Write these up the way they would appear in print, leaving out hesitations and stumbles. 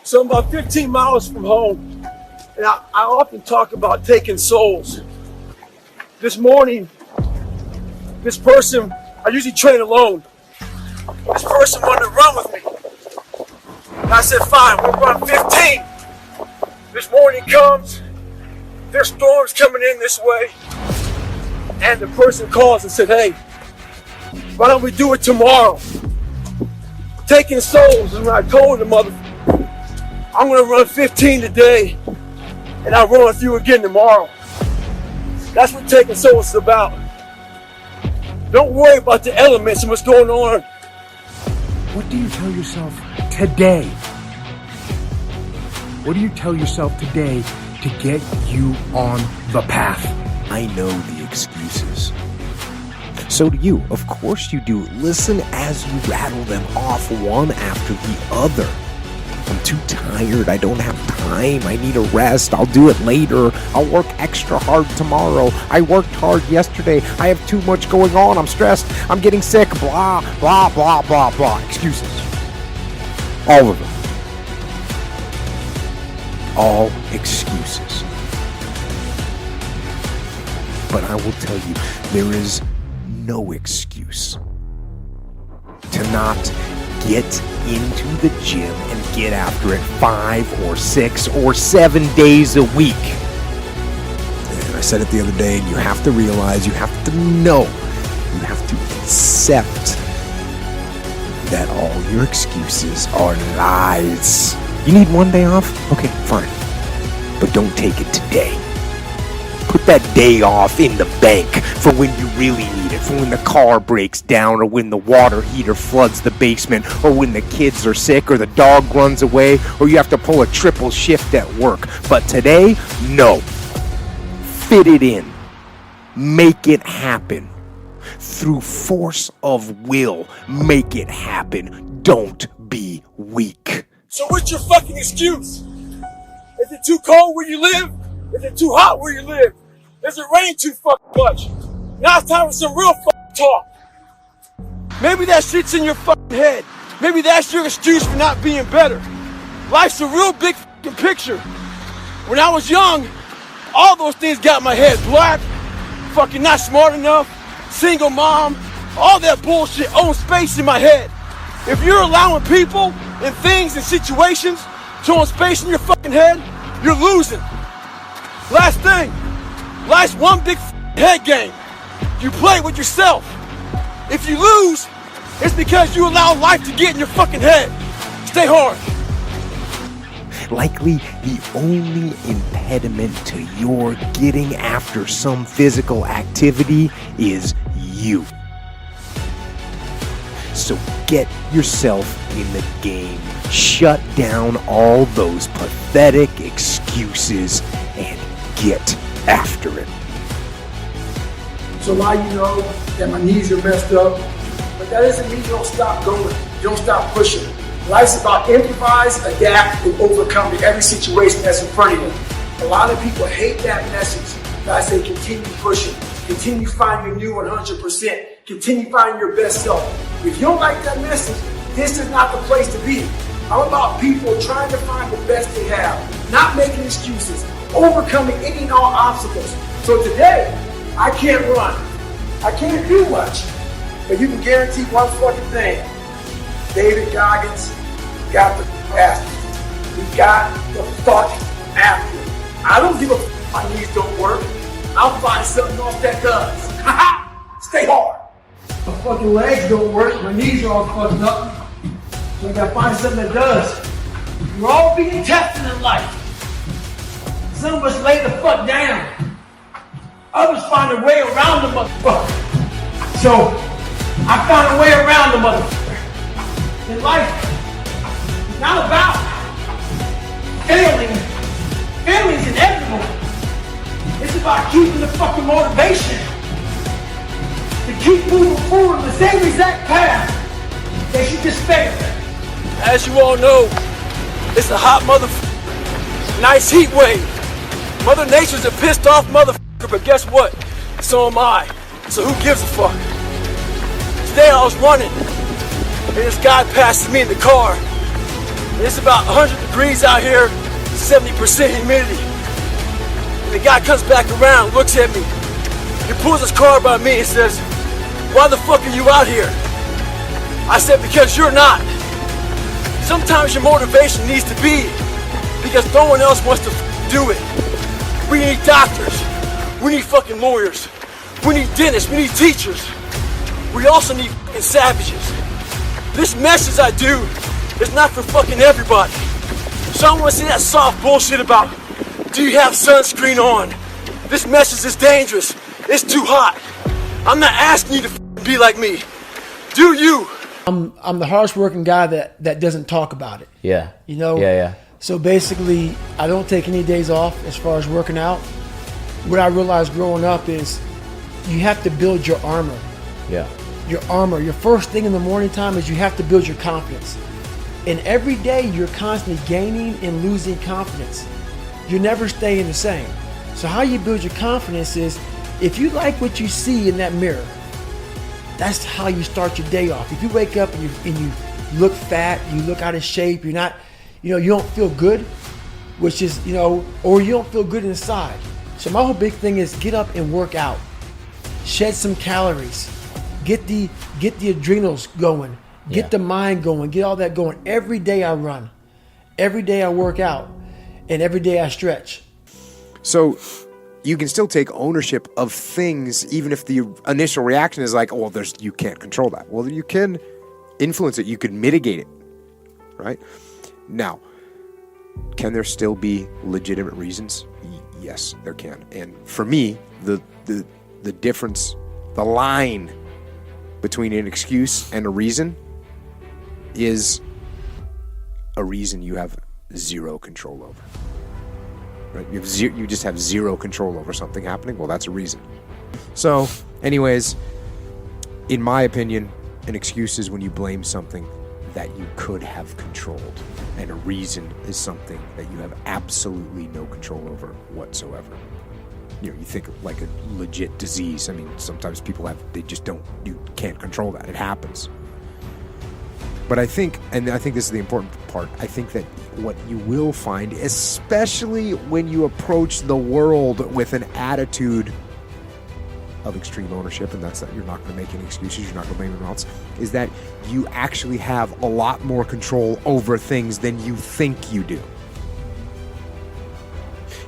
So I'm about 15 miles from home, and I often talk about taking souls. This morning, this person, I usually train alone. This person wanted to run with me. And I said, fine, we'll run 15. This morning comes, there's storms coming in this way, and the person calls and said, hey, why don't we do it tomorrow? Taking souls, and when I told the motherfucker, I'm gonna run 15 today, and I'll run with you again tomorrow. That's what taking souls is about. Don't worry about the elements and what's going on. What do you tell yourself today? What do you tell yourself today to get you on the path? I know the excuses. So do you. Of course you do. Listen as you rattle them off one after the other. I'm too tired. I don't have time. I need a rest. I'll do it later. I'll work extra hard tomorrow. I worked hard yesterday. I have too much going on. I'm stressed. I'm getting sick. Blah, blah, blah, blah, blah. Excuses. All of them. All excuses. But I will tell you, there is no excuse to not get into the gym and get after it 5 or 6 or 7 days a week. And I said it the other day, and you have to realize, you have to know, you have to accept that all your excuses are lies. You need one day off? Okay, fine. But don't take it today. Put that day off in the bank for when you really need it, for when the car breaks down, or when the water heater floods the basement, or when the kids are sick, or the dog runs away, or you have to pull a triple shift at work. But today, no. Fit it in. Make it happen. Through force of will, make it happen. Don't be weak. So what's your fucking excuse? Is it too cold where you live? Is it too hot where you live? Does it rain too fucking much? Now it's time for some real fucking talk. Maybe that shit's in your fucking head. Maybe that's your excuse for not being better. Life's a real big fucking picture. When I was young, all those things got in my head. Black, fucking not smart enough, single mom, all that bullshit owns space in my head. If you're allowing people and things and situations to own space in your fucking head, you're losing. Last thing, life's one big head game. You play with yourself. If you lose, it's because you allow life to get in your fucking head. Stay hard. Likely the only impediment to your getting after some physical activity is you. So get yourself in the game. Shut down all those pathetic excuses and get after it. So now you know that my knees are messed up, but that doesn't mean you don't stop going. You don't stop pushing. Life's about improvise, adapt, and overcome to every situation that's in front of you. A lot of people hate that message. But I say continue pushing. Continue finding your new 100%. Continue finding your best self. If you don't like that message, this is not the place to be. I'm about people trying to find the best they have, not making excuses, overcoming any and all obstacles. So today, I can't run. I can't do much. But you can guarantee one fucking thing. David Goggins got the after. We got the fuck after. I don't give a fuck my knees don't work. I'll find something else that does. Ha! Stay hard. My fucking legs don't work. My knees are all fucked up. So I gotta find something that does. We're all being tested in life. Some of us lay the fuck down. Others find a way around the motherfucker. So I found a way around the motherfucker. In life, it's not about failing. Failing's inevitable. It's about keeping the fucking motivation to keep moving forward on the same exact path that you just failed. As you all know, it's a hot motherfucker. Nice heat wave. Mother Nature's a pissed off motherfucker, but guess what? So am I. So who gives a fuck? Today I was running, and this guy passes me in the car. And it's about 100 degrees out here, 70% humidity. And the guy comes back around, looks at me. He pulls his car by me and says, "Why the fuck are you out here?" I said, "Because you're not." Sometimes your motivation needs to be because no one else wants to do it. We need doctors. We need fucking lawyers. We need dentists. We need teachers. We also need fucking savages. This message I do is not for fucking everybody. So I don't want to see that soft bullshit about, do you have sunscreen on? This message is dangerous. It's too hot. I'm not asking you to fucking be like me. Do you? I'm the hardest working guy that doesn't talk about it. Yeah. You know? Yeah. So basically, I don't take any days off as far as working out. What I realized growing up is you have to build your armor. Yeah. Your armor. Your first thing in the morning time is you have to build your confidence. And every day you're constantly gaining and losing confidence. You're never staying the same. So how you build your confidence is if you like what you see in that mirror, that's how you start your day off. If you wake up and you look fat, you look out of shape, you're not, you don't feel good, which is, or you don't feel good inside. So my whole big thing is get up and work out. Shed some calories. Get the adrenals going. Get the mind going. Get all that going. Every day I run. Every day I work out. And every day I stretch. So you can still take ownership of things, even if the initial reaction is like, "Oh, well, you can't control that." Well, you can influence it. You could mitigate it, right? Now, can there still be legitimate reasons? Yes, there can. And for me, the difference, the line between an excuse and a reason is a reason you have zero control over. Right? You just have zero control over something happening. Well, that's a reason. So, anyways, in my opinion, an excuse is when you blame something that you could have controlled, and a reason is something that you have absolutely no control over whatsoever. You think of like a legit disease. I mean, sometimes people you can't control that. It happens. But I think this is the important part, I think that what you will find, especially when you approach the world with an attitude of extreme ownership, and that's that you're not going to make any excuses, you're not going to blame anyone else, is that you actually have a lot more control over things than you think you do.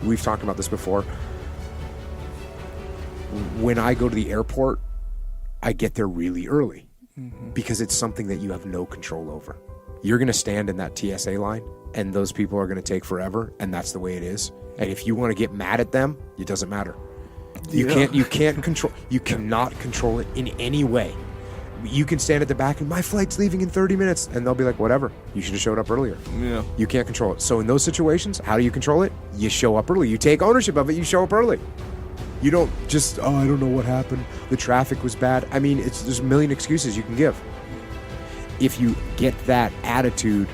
We've talked about this before. When I go to the airport, I get there really early. Because it's something that you have no control over. You're going to stand in that TSA line, and those people are going to take forever, and that's the way it is. And if you want to get mad at them, it doesn't matter. You can't control. You cannot control it in any way. You can stand at the back and my flight's leaving in 30 minutes, and they'll be like, "Whatever. You should have showed up earlier." Yeah. You can't control it. So in those situations, how do you control it? You show up early. You take ownership of it. You show up early. You don't just, I don't know what happened. The traffic was bad. I mean, there's a million excuses you can give. If you get that attitude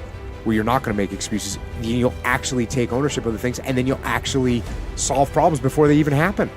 where you're not going to make excuses, you'll actually take ownership of the things, and then you'll actually solve problems before they even happen.